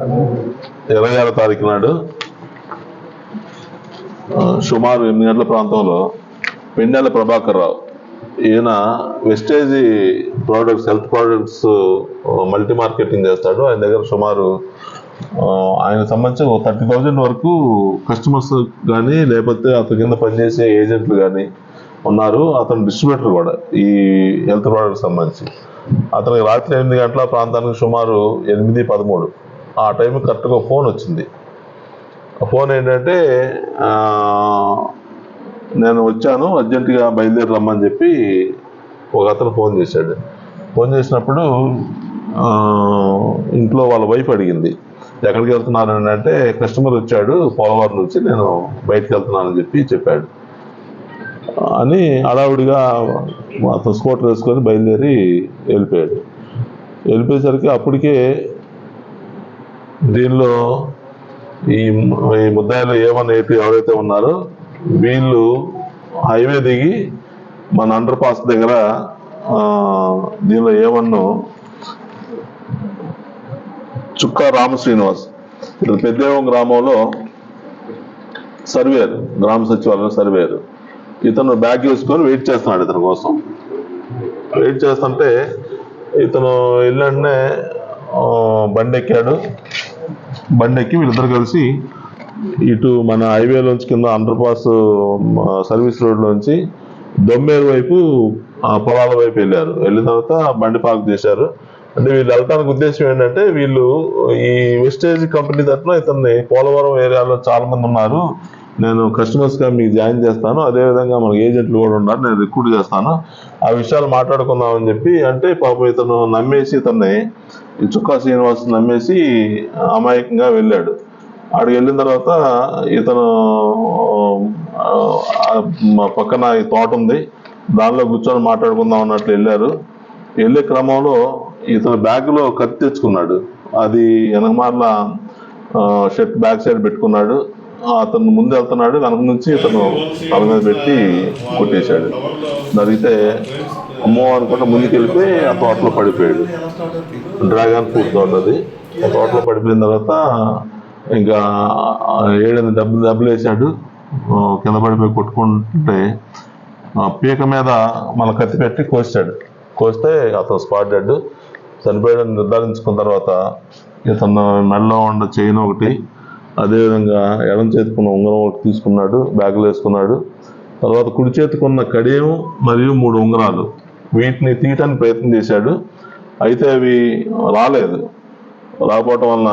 26వ తారీఖు నాడు సుమారు 8 గంటల ప్రాంతంలో పెండెల ప్రభాకర్ రావు, ఈయన wastage products, health products multi marketing చేస్తాడు. ఆయన దగ్గర సుమారు ఆయన సంబంధించి 30,000 వరకు కస్టమర్స్ కానీ లేకపోతే అతని కింద పనిచేసే ఏజెంట్లు కానీ ఉన్నారు. అతను డిస్ట్రిబ్యూటర్ కూడా ఈ హెల్త్ ప్రోడక్ట్స్ సంబంధించి. అతనికి రాత్రి 8 గంటల ప్రాంతానికి సుమారు 8:13 ఆ టైం కరెక్ట్గా ఫోన్ వచ్చింది. ఫోన్ ఏంటంటే, నేను వచ్చాను, అర్జెంటుగా బయలుదేరి రమ్మని చెప్పి ఒక అతను ఫోన్ చేశాడు. ఫోన్ చేసినప్పుడు ఇంట్లో వాళ్ళ వైఫ్ అడిగింది, ఎక్కడికి వెళ్తున్నాను అంటే, కస్టమర్ వచ్చాడు పోలవరం నుంచి, నేను బయటకు వెళ్తున్నానని చెప్పాడు అని. హడావుడిగా అతను స్కూటర్ వేసుకొని బయలుదేరి వెళ్ళిపోయాడు. వెళ్ళిపోయేసరికి అప్పటికే దీనిలో ఈ ముద్దాయిలు A1 A2 ఎవరైతే ఉన్నారో వీళ్ళు హైవే దిగి మన అండర్ పాస్ దగ్గర దీనిలో A1 చుక్కా రామ శ్రీనివాస్, ఇతను పెద్దేవం గ్రామంలో సర్వేరు, గ్రామ సచివాలయం సర్వేరు. ఇతను బ్యాగ్ వేసుకొని వెయిట్ చేస్తున్నాడు ఇతని కోసం. వెయిట్ చేస్తుంటే ఇతను వెళ్ళంటనే బండి ఎక్కాడు. బండి ఎక్కి వీళ్ళిద్దరు కలిసి ఇటు మన హైవేలోంచి కింద అండర్ పాస్ సర్వీస్ రోడ్లోంచి దొమ్మేరు వైపు పొలాల వైపు వెళ్ళారు. వెళ్ళిన తర్వాత బండి పార్క్ చేశారు. అంటే వీళ్ళు వెళ్ళడానికి ఉద్దేశం ఏంటంటే, వీళ్ళు ఈ వెస్టేజ్ కంపెనీ తరఫున ఇతన్ని పోలవరం ఏరియాలో చాలా మంది ఉన్నారు, నేను కస్టమర్స్గా మీకు జాయిన్ చేస్తాను, అదేవిధంగా మనకు ఏజెంట్లు కూడా ఉన్నారు, నేను రిక్రూట్ చేస్తాను, ఆ విషయాలు మాట్లాడుకుందామని చెప్పి. అంటే పాపం ఇతను నమ్మేసి, ఇతన్ని చుక్కా శ్రీనివాస్ నమ్మేసి అమాయకంగా వెళ్ళాడు. ఆడికి వెళ్ళిన తర్వాత ఇతను పక్కన ఈ తోట ఉంది, దానిలో కూర్చొని మాట్లాడుకుందాం అన్నట్లు వెళ్ళారు. వెళ్ళే క్రమంలో ఇతను బ్యాగ్లో కత్తి తెచ్చుకున్నాడు. అది వెనకమార్ల షర్ట్ బ్యాక్ సైడ్ పెట్టుకున్నాడు. అతను ముందు వెళ్తున్నాడు, వెనక నుంచి ఇతను తల మీద పెట్టి కొట్టేశాడు. జరిగితే అమ్మో అనుకుంటే ముందుకు వెళ్ళిపోయి ఆ తోటలో పడిపోయాడు. డ్రాగన్ ఫ్రూట్ తోట అది. ఆ తోటలో పడిపోయిన తర్వాత ఇంకా 7 దెబ్బలు వేసాడు. కింద పడిపోయి కొట్టుకుంటే పీక మీద మన కత్తి పెట్టి కోసాడు. కోస్తే అతను స్పాట్ డెడ్, చనిపోయాడని నిర్ధారించుకున్న తర్వాత ఇతను మెడలో ఉన్న చైన్ ఒకటి, అదేవిధంగా ఎడం చేతికున్న ఉంగరం ఒకటి తీసుకున్నాడు, బ్యాగులో వేసుకున్నాడు. తర్వాత కుడి చేతికున్న కడియం మరియు 3 ఉంగరాలు, వీటిని తీయటానికి ప్రయత్నం చేశాడు. అయితే అవి రాలేదు. రాకపోవటం వలన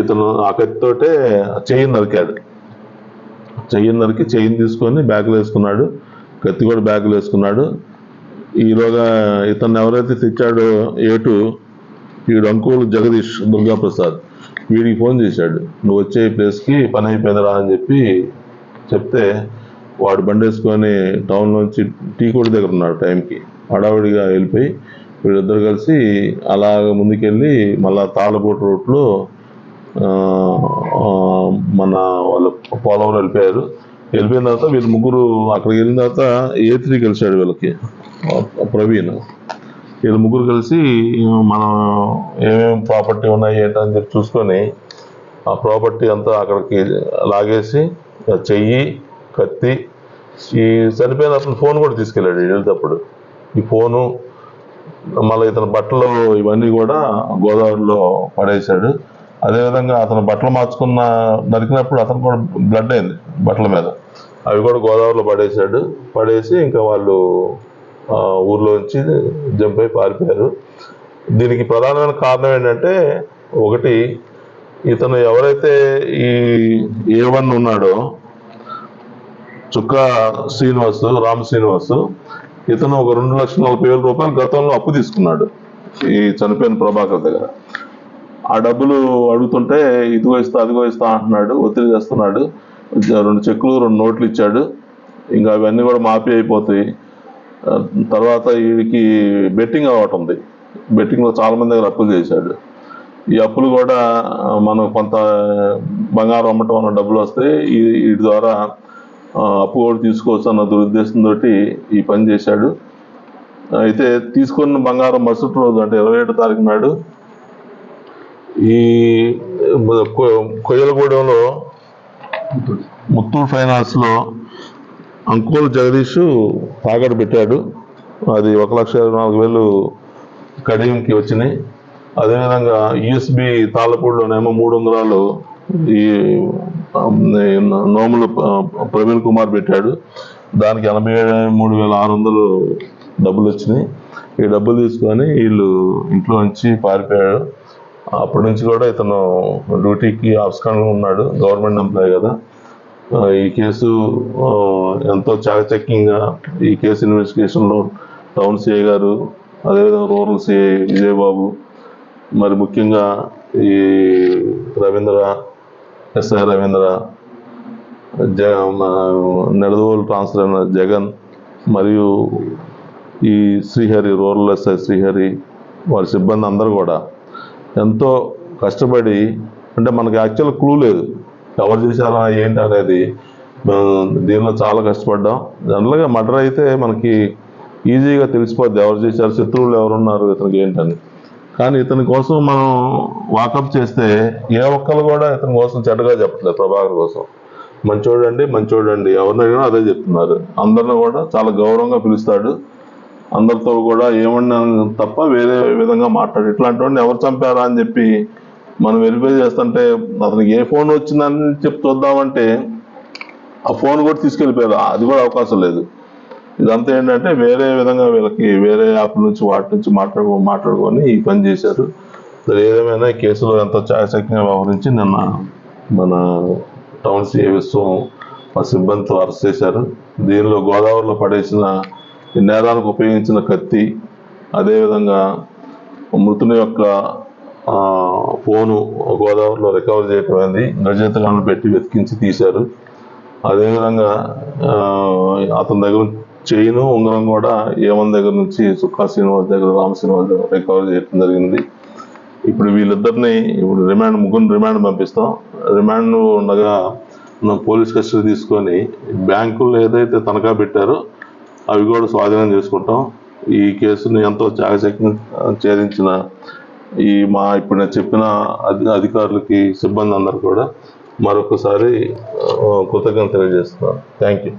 ఇతను ఆ కత్తితోటే చైన్ నరికాడు. చైన్ తీసుకొని బ్యాగులో వేసుకున్నాడు, కత్తి కూడా బ్యాగులో వేసుకున్నాడు. ఈలోగా ఇతను ఎవరైతే తెచ్చాడో A2, వీడు అంకుల్ జగదీష్ దుర్గాప్రసాద్, వీడికి ఫోన్ చేశాడు, నువ్వు వచ్చే ప్లేస్కి పని అయిపోయిందిరా అని చెప్తే వాడు బండి వేసుకొని టౌన్లోంచి టీ కోడి దగ్గర ఉన్నాడు. టైంకి హడావుడిగా వెళ్ళిపోయి వీళ్ళిద్దరు కలిసి అలాగ ముందుకెళ్ళి మళ్ళా తాళ్ళబోటు రూట్లో మన వాళ్ళు పోలవరం వెళ్ళిపోయారు. వెళ్ళిపోయిన తర్వాత వీళ్ళు ముగ్గురు అక్కడికి వెళ్ళిన తర్వాత A3 కలిశాడు వీళ్ళకి, ప్రవీణ్. వీళ్ళు ముగ్గురు కలిసి మనం ఏమేమి ప్రాపర్టీ ఉన్నాయి ఏంటని చెప్పి చూసుకొని ఆ ప్రాపర్టీ అంతా అక్కడికి లాగేసి చెయ్యి, కత్తి, ఈ చనిపోయిన అతను ఫోన్ కూడా తీసుకెళ్ళాడు వెళ్ళేటప్పుడు. ఈ ఫోను మళ్ళీ ఇతని బట్టలు ఇవన్నీ కూడా గోదావరిలో పడేశాడు. అదేవిధంగా అతను బట్టలు నరికినప్పుడు అతను కూడా బ్లడ్ అయింది బట్టల మీద, అవి కూడా గోదావరిలో పడేసి ఇంకా వాళ్ళు ఊర్లోంచి జంప్ అయి పారిపోయారు. దీనికి ప్రధానమైన కారణం ఏంటంటే, ఒకటి ఇతను ఎవరైతే ఈ A1 ఉన్నాడో చుక్కా శ్రీనివాస్, రామ శ్రీనివాస్, ఇతను ఒక 2,40,000 రూపాయలు గతంలో అప్పు తీసుకున్నాడు ఈ చనిపోయిన ప్రభాకర్ దగ్గర. ఆ డబ్బులు అడుగుతుంటే ఇదిగో ఇస్తా అదిగో ఇస్తా అంటున్నాడు, ఒత్తిడి చేస్తున్నాడు. 2 చెక్కులు 2 నోట్లు ఇచ్చాడు. ఇంకా అవన్నీ కూడా మాఫీ అయిపోతాయి. తర్వాత వీడికి బెట్టింగ్ అలవాటు ఉంది. బెట్టింగ్లో చాలా మంది దగ్గర అప్పులు చేశాడు. ఈ అప్పులు కూడా మనం కొంత బంగారం అమ్మటం వల్ల డబ్బులు వస్తాయి, వీటి ద్వారా అప్పు కూడా తీసుకోవచ్చు అన్న దురుద్దేశంతో ఈ పని చేశాడు. అయితే తీసుకున్న బంగారం మరుసటి రోజు అంటే 27వ తారీఖు నాడు ఈ కొయ్యలగూడెంలో ముత్తూట్ ఫైనాన్స్లో అంకోల్ జగదీష్ తాకట్టు పెట్టాడు. అది 1,24,000 కడియంకి వచ్చినాయి. అదేవిధంగా యూఎస్బి తాళ్ళపూడిలోనేమో 3 ఉంగరాలు ఈ నోములు ప్రవీణ్ కుమార్ పెట్టాడు. దానికి 83,600 డబ్బులు వచ్చినాయి. ఈ డబ్బులు తీసుకొని వీళ్ళు ఇంట్లో నుంచి పారిపోయాడు. అప్పటి నుంచి కూడా ఇతను డ్యూటీకి ఆబ్స్కాండ్లో ఉన్నాడు. గవర్నమెంట్ ఎంప్లాయ్ కదా. ఈ కేసు ఎంతో చాకచక్యంగా ఈ కేసు ఇన్వెస్టిగేషన్లో టౌన్ సిఐ గారు, అదేవిధంగా రూరల్ సిఐ విజయబాబు, మరి ముఖ్యంగా ఈ రవీంద్ర, ఎస్ఐ రవీంద్ర, నెడదవోలు ట్రాన్స్ఫర్ అయిన జగన్, మరియు ఈ శ్రీహరి, రూరల్ ఎస్ఐ శ్రీహరి, వారి సిబ్బంది అందరూ కూడా ఎంతో కష్టపడి, అంటే మనకి యాక్చువల్ క్లూ లేదు ఎవరు చేశారా ఏంటి అనేది. దీనిలో చాలా కష్టపడ్డాం. జనరల్గా మర్డర్ అయితే మనకి ఈజీగా తెలిసిపోద్ది ఎవరు చేశారు, శత్రువులు ఎవరున్నారు, ఇతనికి ఏంటని. కానీ ఇతని కోసం మనం వాకప్ చేస్తే ఏ ఒక్కరు కూడా ఇతని కోసం చెడ్డగా చెప్పట్లేదు. ప్రభాకర్ కోసం మంచోడండి ఎవరినైనా అదే చెప్తున్నారు. అందరిని కూడా చాలా గౌరవంగా పిలుస్తాడు. అందరితో కూడా ఏమన్నా తప్ప వేరే విధంగా మాట్లాడు. ఇట్లాంటి వాడిని ఎవరు చంపారా అని చెప్పి మనం వెరిఫై చేస్తుంటే అతనికి ఏ ఫోన్ వచ్చిందని చెప్పి చూద్దామంటే ఆ ఫోన్ కూడా తీసుకెళ్ళిపోయారు. అది కూడా అవకాశం లేదు. ఇదంతా ఏంటంటే వేరే విధంగా వీళ్ళకి వేరే యాప్ నుంచి వాటి నుంచి మాట్లాడుకొని ఈ పని చేశారు. ఏదేమైనా ఈ కేసులో ఎంతో చాకచక్యంగా వ్యవహరించి నిన్న మన టౌన్ సిఐ విశ్వం మా సిబ్బందితో అరెస్ట్ చేశారు. దీనిలో గోదావరిలో పడేసిన ఈ నేరానికి ఉపయోగించిన కత్తి, అదేవిధంగా మృతుని యొక్క ఫోను గోదావరిలో రికవర్ చేయటమైంది. గజేతగాలను పెట్టి వెతికించి తీశారు. అదేవిధంగా అతని దగ్గర చైను, ఉంగరం కూడా ఏమన్ దగ్గర నుంచి సుక్కా శ్రీనివాస్ దగ్గర, రామ శ్రీనివాస్ దగ్గర రికవర్ చేయడం జరిగింది. ఇప్పుడు వీళ్ళిద్దరిని ముగ్గురు రిమాండ్ పంపిస్తాం. రిమాండ్ ఉండగా పోలీస్ కస్టడీ తీసుకొని బ్యాంకులు ఏదైతే తనఖా పెట్టారో అవి కూడా స్వాధీనం చేసుకుంటాం. ఈ కేసుని ఎంతో చాకచక్యం ఛేదించిన ఇప్పుడు నేను చెప్పిన అధికారులకి, సిబ్బంది అందరూ కూడా మరొకసారి కృతజ్ఞతలు తెలియజేస్తున్నాను. Thank you.